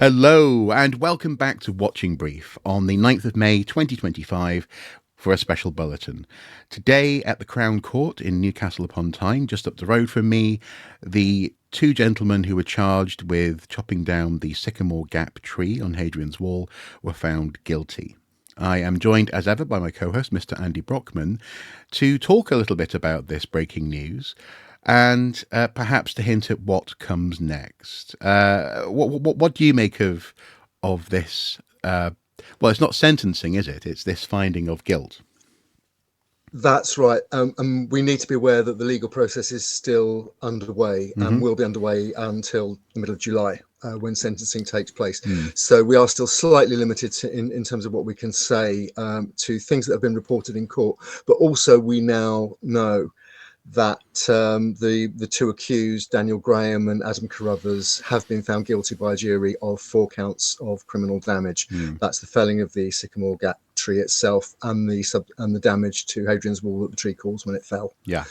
Hello and welcome back to Watching Brief on the 9th of May 2025 for a special bulletin. Today at the Crown Court in Newcastle upon Tyne, just up the road from me, the two gentlemen who were charged with chopping down the Sycamore Gap tree on Hadrian's Wall were found guilty. I am joined as ever by my co-host, Mr. Andy Brockman, to talk a little bit about this breaking news and perhaps to hint at what comes next. What do you make of this? Well, it's not sentencing, is it? It's this finding of guilt. That's right. We need to be aware that the legal process is still underway and will be underway until the middle of July when sentencing takes place. So we are still slightly limited in terms of what we can say to things that have been reported in court. But also we now know that the two accused, Daniel Graham and Adam Carruthers, have been found guilty by a jury of 4 counts of criminal damage. That's the felling of the Sycamore Gap tree itself and the damage to Hadrian's Wall that the tree caused when it fell. Yeah.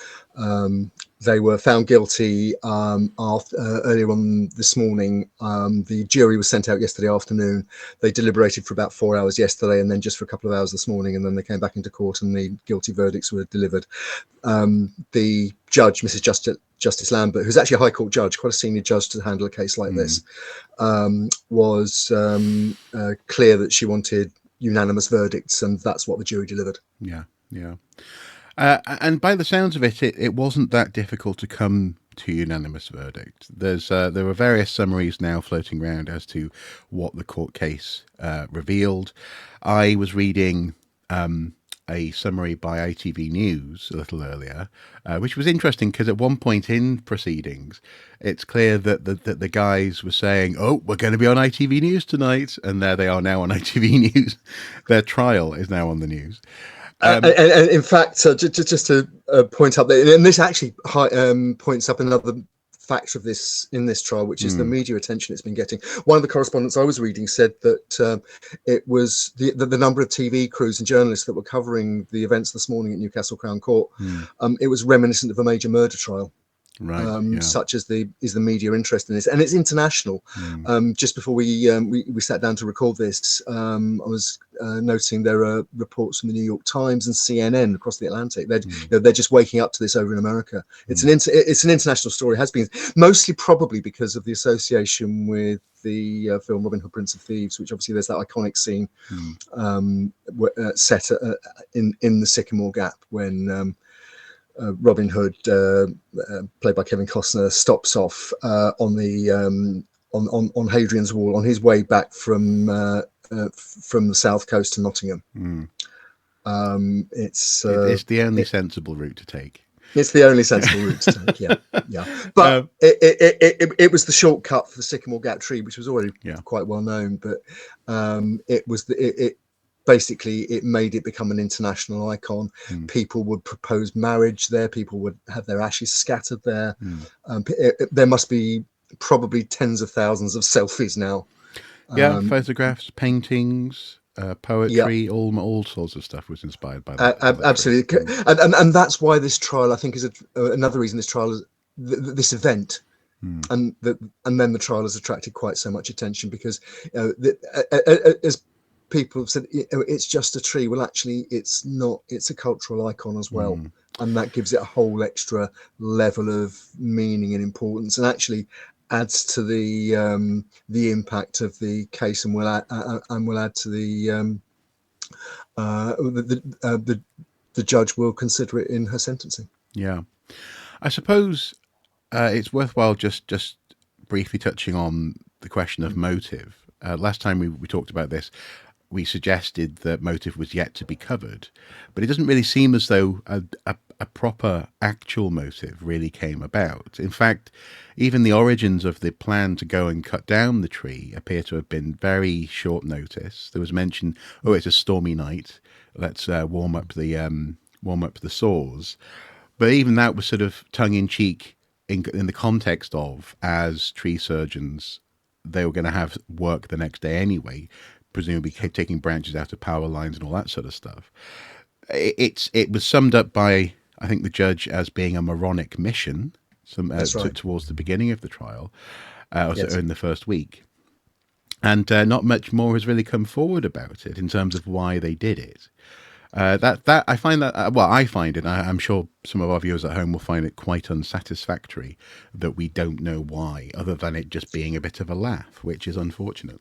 They were found guilty earlier on this morning. The jury was sent out yesterday afternoon. They deliberated for about 4 hours yesterday and then just for a couple of hours this morning, and then they came back into court and the guilty verdicts were delivered. The judge, Mrs. Justice Lambert, who's actually a High Court judge, quite a senior judge to handle a case like this, was clear that she wanted unanimous verdicts, and that's what the jury delivered. Yeah. And by the sounds of it, it wasn't that difficult to come to unanimous verdict. There were various summaries now floating around as to what the court case revealed. I was reading a summary by ITV News a little earlier, which was interesting because at one point in proceedings, it's clear that the guys were saying, "Oh, we're going to be on ITV News tonight," and there they are now on ITV News. Their trial is now on the news. And in fact, just to point up there, and this actually points up another factor of this in this trial, which is the media attention it's been getting. One of the correspondents I was reading said that it was the number of TV crews and journalists that were covering the events this morning at Newcastle Crown Court. It was reminiscent of a major murder trial. Right, such as the media interest in this, and it's international. Just before we sat down to record this, I was noting there are reports from the New York Times and CNN across the Atlantic. They're just waking up to this over in America. It's an international story. It has been mostly probably because of the association with the film Robin Hood, Prince of Thieves, which obviously there's that iconic scene set in the Sycamore Gap when Robin Hood, played by Kevin Costner, stops off on Hadrian's Wall on his way back from the south coast to Nottingham. It's the only sensible route to take. It's the only sensible route to take. Yeah. But it was the shortcut for the Sycamore Gap tree, which was already quite well known. But basically, it made it become an international icon. People would propose marriage there. People would have their ashes scattered there. There must be probably tens of thousands of selfies now. Photographs, paintings, poetry, all sorts of stuff was inspired by that. Absolutely, and that's why this trial, I think, is another reason this trial is this event. And then the trial has attracted quite so much attention because as people have said, it's just a tree. Well, actually, it's not. It's a cultural icon as well, and that gives it a whole extra level of meaning and importance, and actually adds to the impact of the case, and will add to the judge will consider it in her sentencing. Yeah, I suppose it's worthwhile just briefly touching on the question of motive. Last time we talked about this, we suggested that motive was yet to be covered, but it doesn't really seem as though a proper actual motive really came about. In fact, even the origins of the plan to go and cut down the tree appear to have been very short notice. There was mention, it's a stormy night, let's warm up the saws. But even that was sort of tongue in cheek in the context of, as tree surgeons, they were going to have work the next day anyway, presumably taking branches out of power lines and all that sort of stuff. It was summed up by, I think, the judge as being a moronic mission towards the beginning of the trial, in the first week. and not much more has really come forward about it in terms of why they did it. That I find that I find it. I'm sure some of our viewers at home will find it quite unsatisfactory that we don't know why, other than it just being a bit of a laugh, which is unfortunate.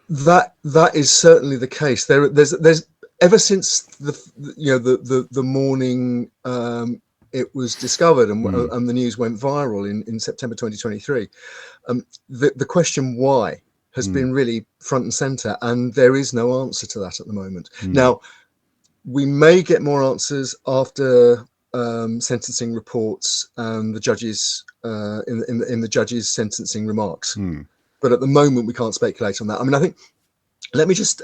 That is certainly the case. There's ever since the morning it was discovered and the news went viral in September 2023. The question why has been really front and center, and there is no answer to that at the moment. Now, we may get more answers after sentencing reports and the judges in the judges' sentencing remarks. But at the moment, we can't speculate on that. I mean, I think, let me just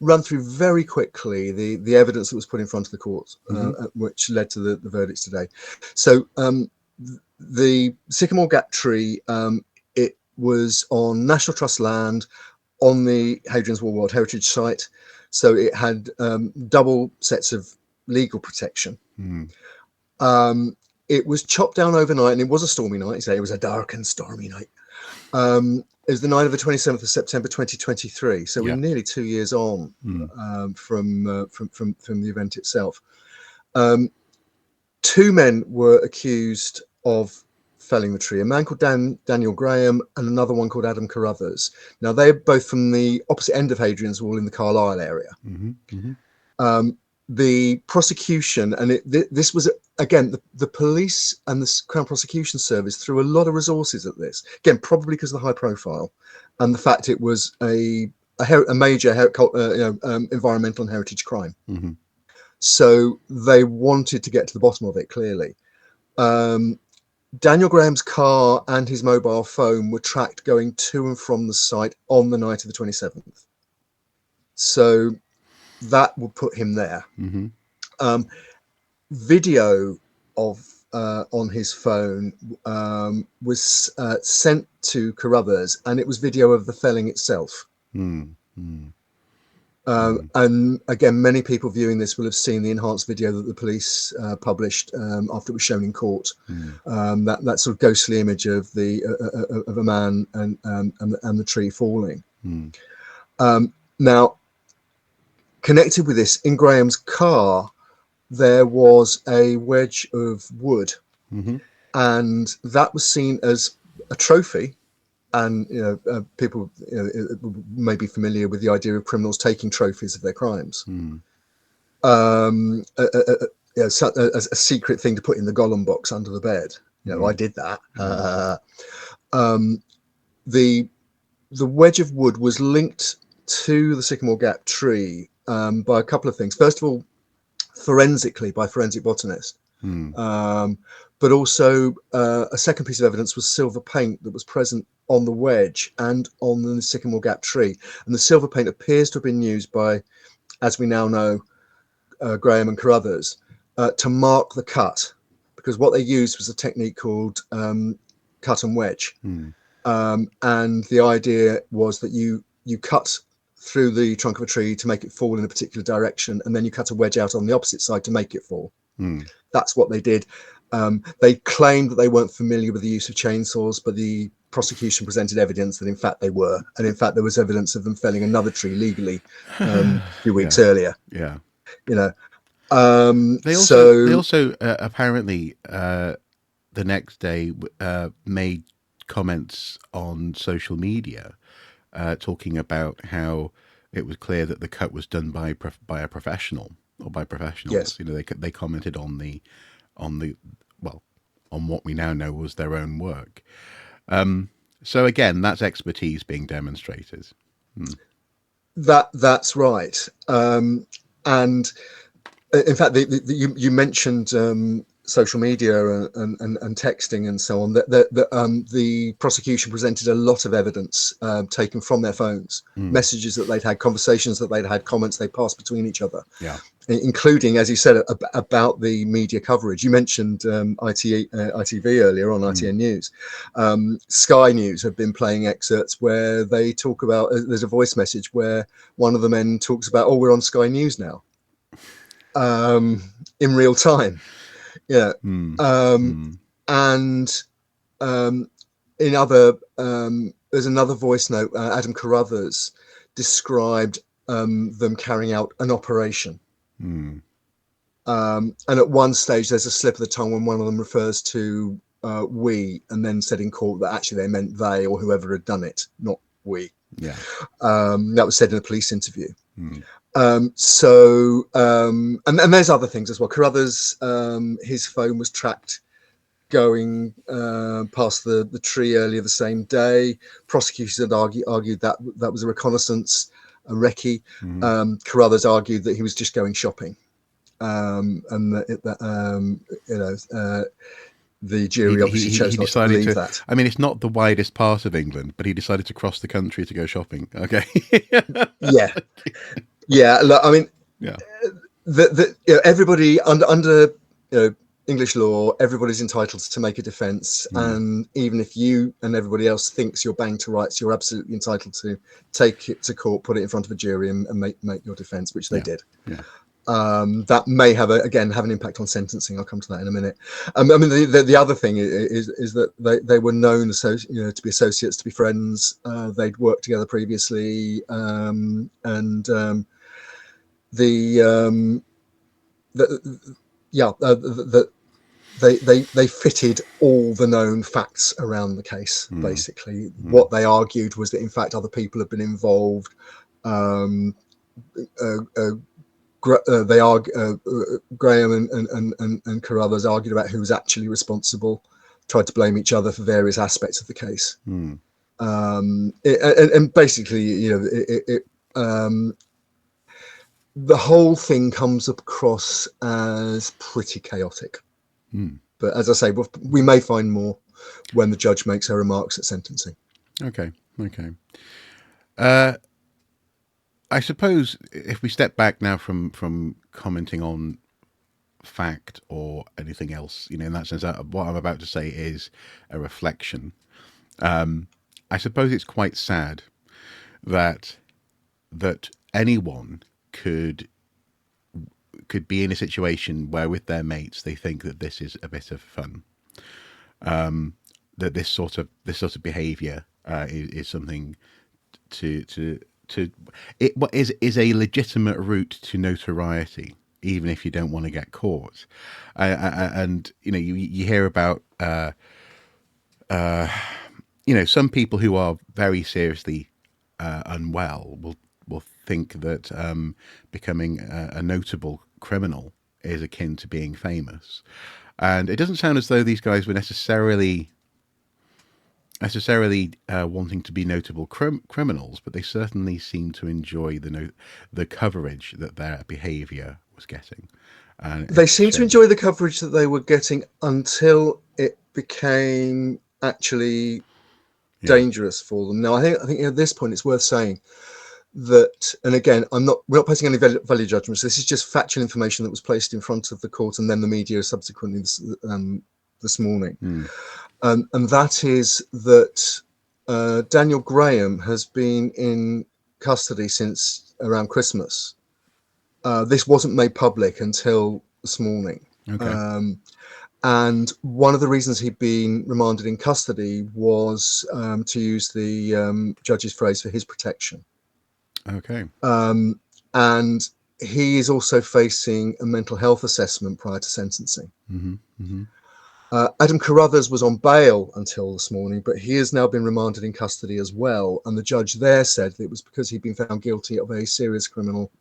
run through very quickly the evidence that was put in front of the court, which led to the verdicts today. So the Sycamore Gap tree, it was on National Trust land on the Hadrian's Wall World Heritage Site. So it had double sets of legal protection. It was chopped down overnight, and it was a stormy night. It was a dark and stormy night. It was the night of the 27th of September 2023. So we're nearly 2 years on from the event itself. 2 men were accused of felling the tree, a man called Daniel Graham and another one called Adam Carruthers. Now, they're both from the opposite end of Hadrian's Wall in the Carlisle area. The prosecution, and this was, again, the police and the Crown Prosecution Service threw a lot of resources at this, again, probably because of the high profile and the fact it was a major environmental and heritage crime. So they wanted to get to the bottom of it, clearly. Daniel Graham's car and his mobile phone were tracked going to and from the site on the night of the 27th. So that would put him there. Video of on his phone was sent to Carruthers, and it was video of the felling itself. And again, many people viewing this will have seen the enhanced video that the police published after it was shown in court. That sort of ghostly image of a man and the tree falling. Now, connected with this, in Graham's car, there was a wedge of wood, and that was seen as a trophy. And people may be familiar with the idea of criminals taking trophies of their crimes. A secret thing to put in the Gollum box under the bed. I did that. The wedge of wood was linked to the Sycamore Gap tree by a couple of things. First of all, forensically, by a forensic botanist. But also a second piece of evidence was silver paint that was present on the wedge and on the Sycamore Gap tree. And the silver paint appears to have been used by, as we now know, Graham and Carruthers to mark the cut, because what they used was a technique called cut and wedge. And the idea was that you cut through the trunk of a tree to make it fall in a particular direction, and then you cut a wedge out on the opposite side to make it fall. That's what they did. They claimed that they weren't familiar with the use of chainsaws, but the prosecution presented evidence that in fact they were, and in fact there was evidence of them felling another tree legally a few weeks earlier. They also apparently the next day made comments on social media talking about how it was clear that the cut was done by a professional or by professionals. They commented on what we now know was their own work. So again, that's expertise being demonstrated. That's right. And in fact, you mentioned social media and texting and so on. The prosecution presented a lot of evidence taken from their phones, messages that they'd had, conversations that they'd had, comments they passed between each other. Including, as you said, about the media coverage. You mentioned ITV earlier on, ITN News. Sky News have been playing excerpts where they talk about, there's a voice message where one of the men talks about, we're on Sky News now, in real time. And in other there's another voice note. Adam Carruthers described them carrying out an operation. Mm. And at one stage, there's a slip of the tongue when one of them refers to we, and then said in court that actually they meant they or whoever had done it, not we. Yeah. That was said in a police interview. Mm. And there's other things as well. Carruthers, his phone was tracked going past the tree earlier the same day. Prosecutors had argued that that was a reconnaissance, a recce. Carruthers argued that he was just going shopping, and the jury obviously chose not to believe that. I mean, it's not the widest part of England, but he decided to cross the country to go shopping. Okay. Yeah. Look, I mean, yeah. Everybody under English law, everybody's entitled to make a defence, and even if you and everybody else thinks you're banged to rights, you're absolutely entitled to take it to court, put it in front of a jury, and make your defence, which they did. Yeah. That may have an impact on sentencing. I'll come to that in a minute. I mean, the other thing is that they were known to be associates, to be friends. They'd worked together previously, they fitted all the known facts around the case. Basically, what they argued was that in fact other people have been involved. Graham and Carruthers argued about who was actually responsible, tried to blame each other for various aspects of the case. And basically, the whole thing comes across as pretty chaotic. But as I say, we may find more when the judge makes her remarks at sentencing. Okay. I suppose if we step back now from commenting on fact or anything else, in that sense, what I'm about to say is a reflection. I suppose it's quite sad that anyone could be in a situation where with their mates they think that this is a bit of fun, that this sort of behaviour is something what is a legitimate route to notoriety, even if you don't want to get caught. And you hear about some people who are very seriously unwell will think that becoming a notable criminal is akin to being famous, and it doesn't sound as though these guys were necessarily wanting to be notable criminals, but they certainly seem to enjoy the coverage that their behaviour was getting. And they seem to enjoy the coverage that they were getting until it became actually dangerous for them. Now, I think at this point it's worth saying that, and again, we're not placing any value judgments. This is just factual information that was placed in front of the court and then the media subsequently this morning. And that is that Daniel Graham has been in custody since around Christmas. This wasn't made public until this morning. Okay. And one of the reasons he'd been remanded in custody was, to use the judge's phrase, for his protection. Okay. And he is also facing a mental health assessment prior to sentencing. Adam Carruthers was on bail until this morning, but he has now been remanded in custody as well. And the judge there said that it was because he'd been found guilty of a serious criminal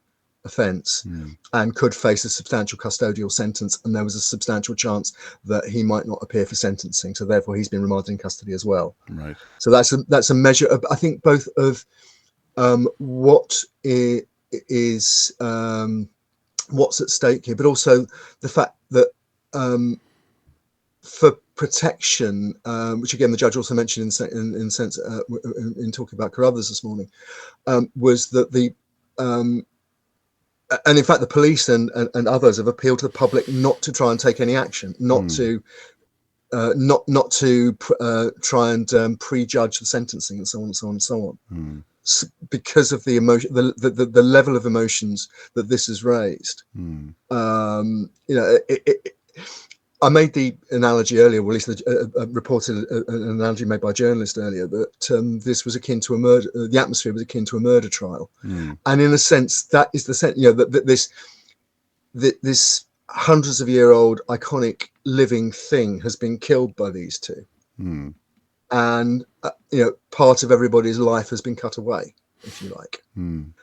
offence and could face a substantial custodial sentence. And there was a substantial chance that he might not appear for sentencing. So therefore, he's been remanded in custody as well. Right. So that's a measure of, I think, both of what is what's at stake here, but also the fact that for protection, which again the judge also mentioned in talking about Carruthers this morning, was that and in fact the police and others have appealed to the public not to try and take any action, not to try and prejudge the sentencing and so on and so on and so on. Because of the emotion, the level of emotions that this has raised. I made the analogy earlier, or at least reported an analogy made by a journalist earlier, that this was akin to a murder. The atmosphere was akin to a murder trial, and in a sense, that is the sense. That this hundreds of year old iconic living thing has been killed by these two, and part of everybody's life has been cut away, if you like. And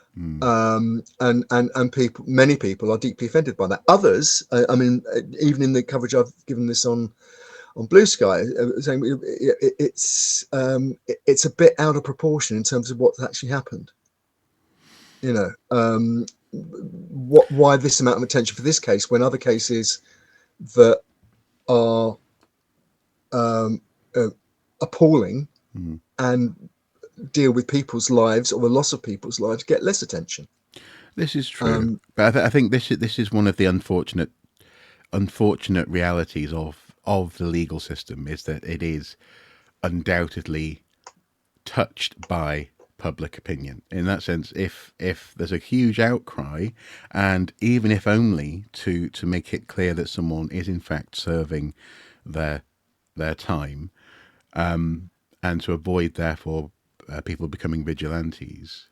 many people are deeply offended by that. Others, I mean, even in the coverage I've given this on Blue Sky, saying it's a bit out of proportion in terms of what's actually happened. Why this amount of attention for this case when other cases that are appalling and deal with people's lives or the loss of people's lives get less attention. This is true, but I think this is one of the unfortunate realities of the legal system, is that it is undoubtedly touched by public opinion. In that sense, if there's a huge outcry, and even if only to make it clear that someone is in fact serving their time, and to avoid therefore people becoming vigilantes,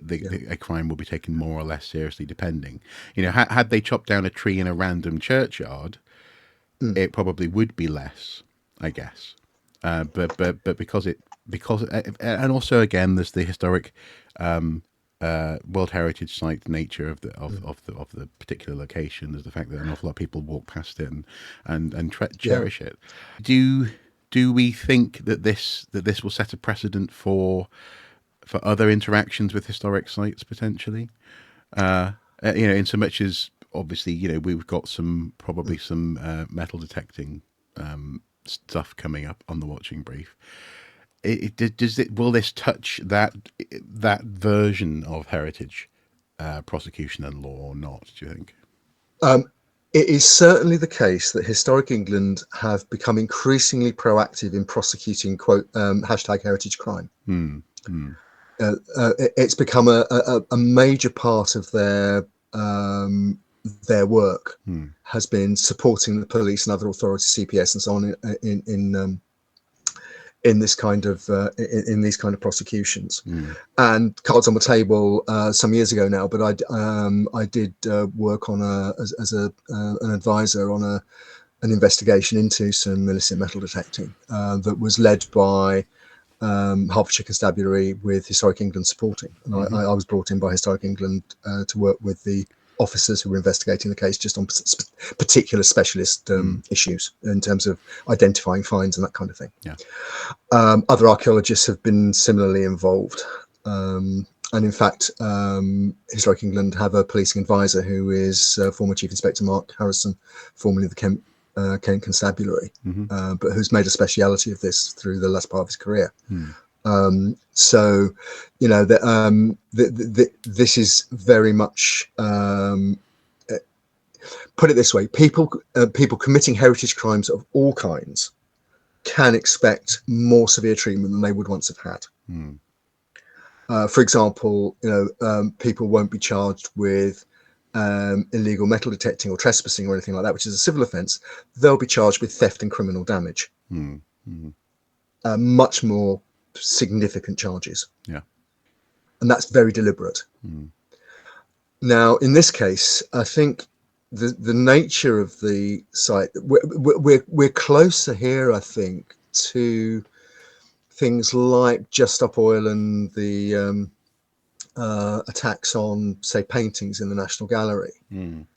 a crime will be taken more or less seriously, depending. Had they chopped down a tree in a random churchyard, it probably would be less, I guess. But because and also again, there's the historic World Heritage Site nature of the particular location. There's the fact that an awful lot of people walk past it and cherish it. Do we think that this will set a precedent for other interactions with historic sites potentially? In so much as obviously we've got some metal detecting stuff coming up on the watching brief. Will this touch that version of heritage prosecution and law or not, do you think? It is certainly the case that Historic England have become increasingly proactive in prosecuting #heritage crime. It's become a major part of their work, has been supporting the police and other authorities, CPS and so on, in this kind of in these kind of prosecutions. And cards on the table some years ago now, but I did work on as an advisor on an investigation into some illicit metal detecting that was led by Hertfordshire Constabulary with Historic England supporting, and I was brought in by Historic England to work with the officers who were investigating the case just on particular specialist issues in terms of identifying finds and that kind of thing. Other archaeologists have been similarly involved, and in fact Historic England have a policing advisor who is former Chief Inspector Marc, formerly the Kent Constabulary, but who's made a speciality of this through the last part of his career. So this is very much, put it this way, people committing heritage crimes of all kinds can expect more severe treatment than they would once have had. For example, people won't be charged with illegal metal detecting or trespassing or anything like that, which is a civil offence. They'll be charged with theft and criminal damage. Much more significant charges. And that's very deliberate. Now, in this case, I think the nature of the site, we're closer here, I think, to things like Just Stop Oil and the attacks on, say, paintings in the National Gallery,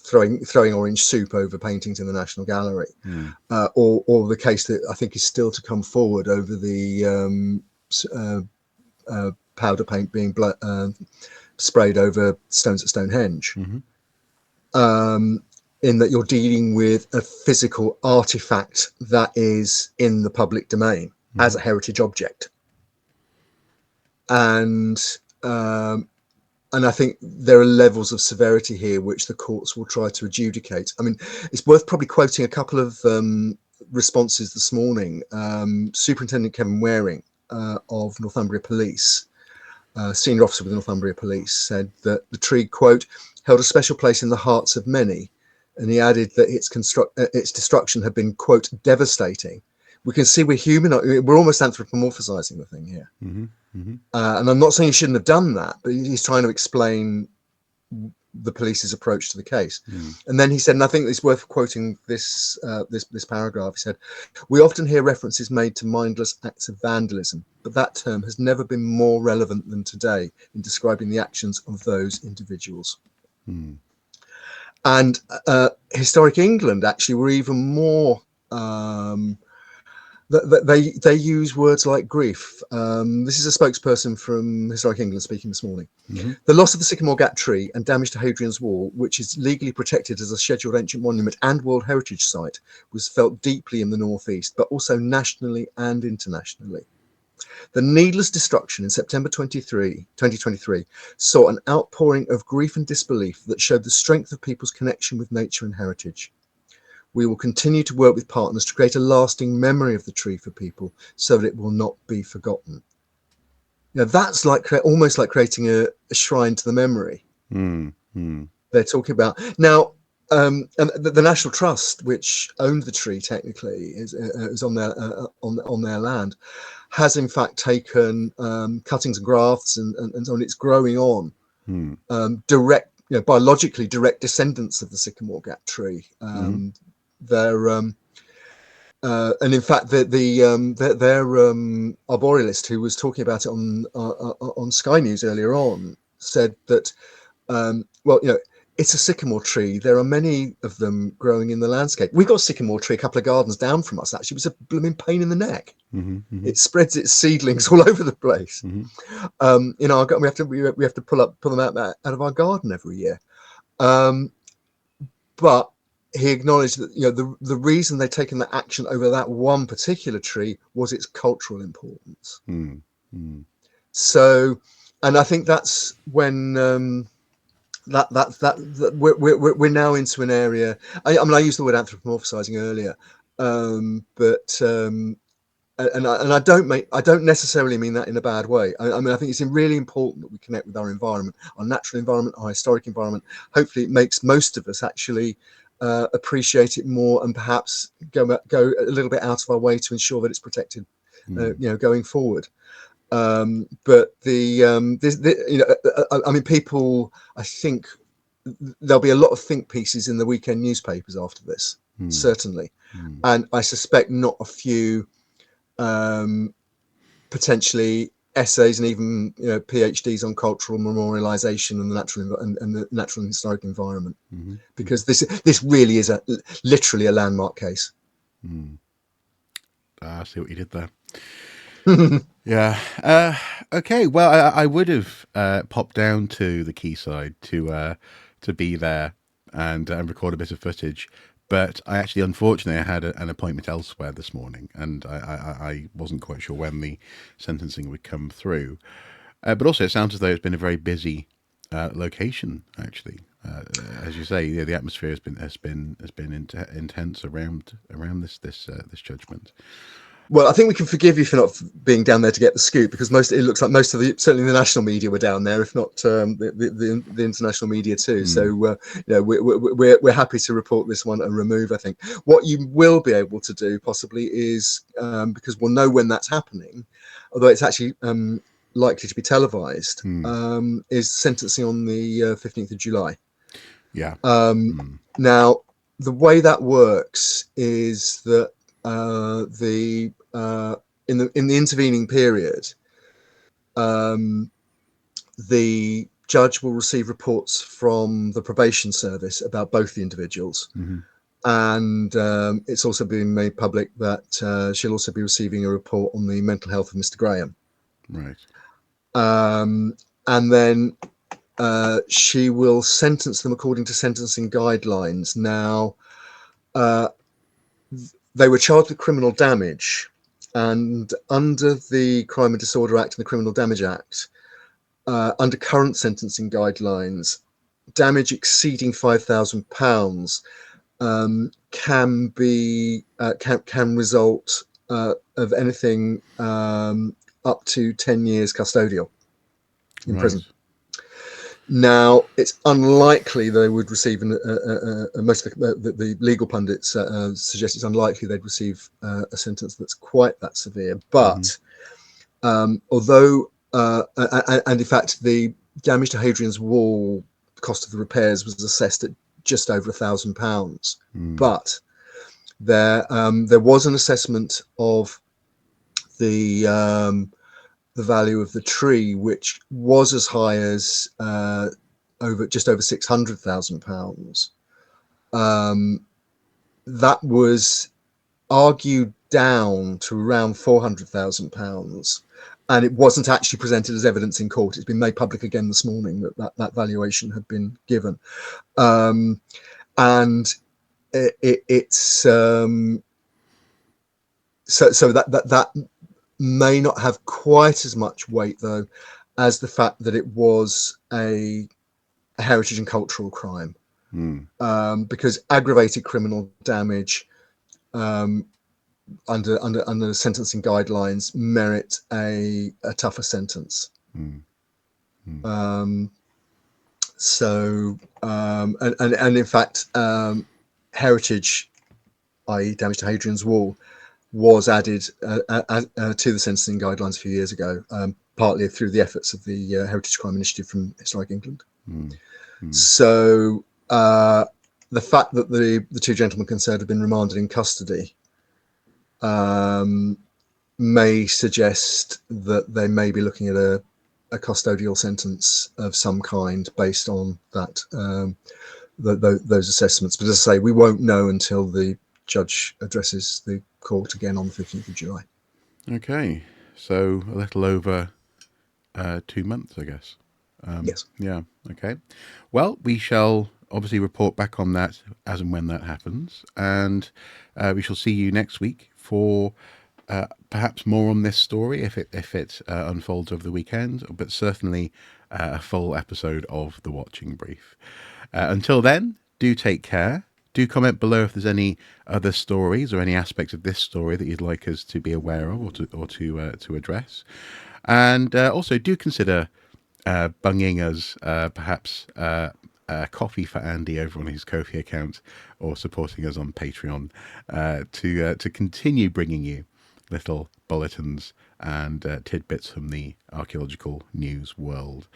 throwing orange soup over paintings in the National Gallery, or the case that I think is still to come forward over the powder paint being sprayed over stones at Stonehenge. In that you're dealing with a physical artifact that is in the public domain as a heritage object, and I think there are levels of severity here which the courts will try to adjudicate. I mean, it's worth probably quoting a couple of responses this morning. Superintendent Kevin Waring of Northumbria Police, senior officer with the Northumbria Police, said that the tree, quote, held a special place in the hearts of many, And he added that its destruction had been, quote, devastating. We can see we're human. We're almost anthropomorphizing the thing here. And I'm not saying he shouldn't have done that, but he's trying to explain the police's approach to the case. And then he said, and I think it's worth quoting this paragraph. He said, "We often hear references made to mindless acts of vandalism, but that term has never been more relevant than today in describing the actions of those individuals." And historic England actually were even more. They use words like grief. This is a spokesperson from Historic England speaking this morning. "The loss of the Sycamore Gap tree and damage to Hadrian's Wall, which is legally protected as a scheduled ancient monument and World Heritage Site, was felt deeply in the Northeast, but also nationally and internationally. The needless destruction in September 2023 saw an outpouring of grief and disbelief that showed the strength of people's connection with nature and heritage. We will continue to work with partners to create a lasting memory of the tree for people so that it will not be forgotten." That's like almost like creating a shrine to the memory. They're talking about now. And the National Trust, which owned the tree, technically is on their land, has in fact taken cuttings and grafts and so on. It's growing on direct, biologically direct descendants of the Sycamore Gap tree. They're and in fact their arborealist who was talking about it on Sky News earlier on said that it's a sycamore tree. There are many of them growing in the landscape. We've got a sycamore tree a couple of gardens down from us. Actually, it was a blooming pain in the neck. It spreads its seedlings all over the place. We have to pull them out of our garden every year. But he acknowledged that the reason they've taken that action over that one particular tree was its cultural importance. So, and I think that's when. We're now into an area. I used the word anthropomorphizing earlier, but I don't necessarily mean that in a bad way. I think it's really important that we connect with our environment, our natural environment, our historic environment. Hopefully, it makes most of us actually appreciate it more and perhaps go a little bit out of our way to ensure that it's protected, going forward. But people, I think there'll be a lot of think pieces in the weekend newspapers after this, certainly. And I suspect not a few potentially essays and even PhDs on cultural memorialization and the natural and historic environment, because this really is literally a landmark case. I see what you did there. Yeah. Okay. Well, I would have popped down to the quayside to be there and record a bit of footage, but I actually, unfortunately, I had an appointment elsewhere this morning, and I wasn't quite sure when the sentencing would come through. But also, it sounds as though it's been a very busy location. Actually, as you say, the atmosphere has been intense around this judgment. Well, I think we can forgive you for not being down there to get the scoop, because it looks like most of certainly the national media were down there, if not the international media too. So we're happy to report this one and remove. I think what you will be able to do possibly is, because we'll know when that's happening, although it's actually likely to be televised, is sentencing on the 15th of July. Yeah. Now, the way that works is that in the intervening period, the judge will receive reports from the probation service about both the individuals, and it's also been made public that she'll also be receiving a report on the mental health of Mr. Graham. Right. And then she will sentence them according to sentencing guidelines. Now, they were charged with criminal damage, and under the Crime and Disorder Act and the Criminal Damage Act, under current sentencing guidelines, damage exceeding £5,000 can result of anything up to 10 years custodial in prison. Now, it's unlikely they would receive, most of the legal pundits suggest it's unlikely they'd receive a sentence that's quite that severe. But although, and in fact, the damage to Hadrian's Wall, the cost of the repairs was assessed at just over £1,000. But there was an assessment of the value of the tree, which was as high as just over £600,000. That was argued down to around £400,000, and it wasn't actually presented as evidence in court. It's been made public again this morning that valuation had been given, and it's so that may not have quite as much weight, though, as the fact that it was a heritage and cultural crime, because aggravated criminal damage under sentencing guidelines merit a tougher sentence. So and in fact, heritage, i.e. damage to Hadrian's Wall, was added to the sentencing guidelines a few years ago, partly through the efforts of the Heritage Crime Initiative from Historic England. So the fact that the two gentlemen concerned have been remanded in custody may suggest that they may be looking at a custodial sentence of some kind based on that those assessments. But as I say, we won't know until the judge addresses the court again on the 15th of July. Okay, so a little over 2 months, I guess. Yes. Yeah, okay. Well, we shall obviously report back on that as and when that happens, and we shall see you next week for perhaps more on this story if it unfolds over the weekend, but certainly a full episode of The Watching Brief. Until then, do take care. Do comment below if there's any other stories or any aspects of this story that you'd like us to be aware of or to address. And also do consider bunging us perhaps coffee for Andy over on his Ko-fi account, or supporting us on Patreon to continue bringing you little bulletins and tidbits from the archaeological news world.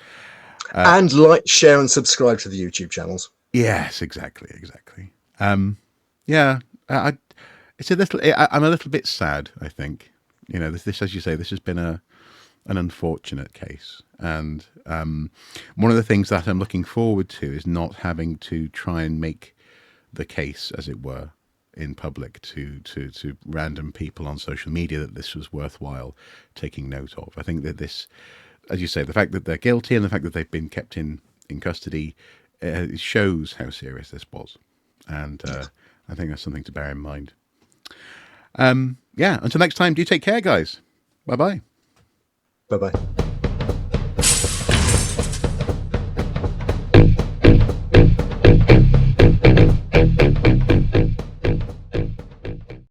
And like, share, and subscribe to the YouTube channels. Yes, exactly. It's a little. I'm a little bit sad. I think, this, as you say, this has been an unfortunate case, and one of the things that I'm looking forward to is not having to try and make the case, as it were, in public to random people on social media that this was worthwhile taking note of. I think that this, as you say, the fact that they're guilty and the fact that they've been kept in custody shows how serious this was, and I think that's something to bear in mind. Until next time, do take care, guys. Bye-bye. Bye-bye.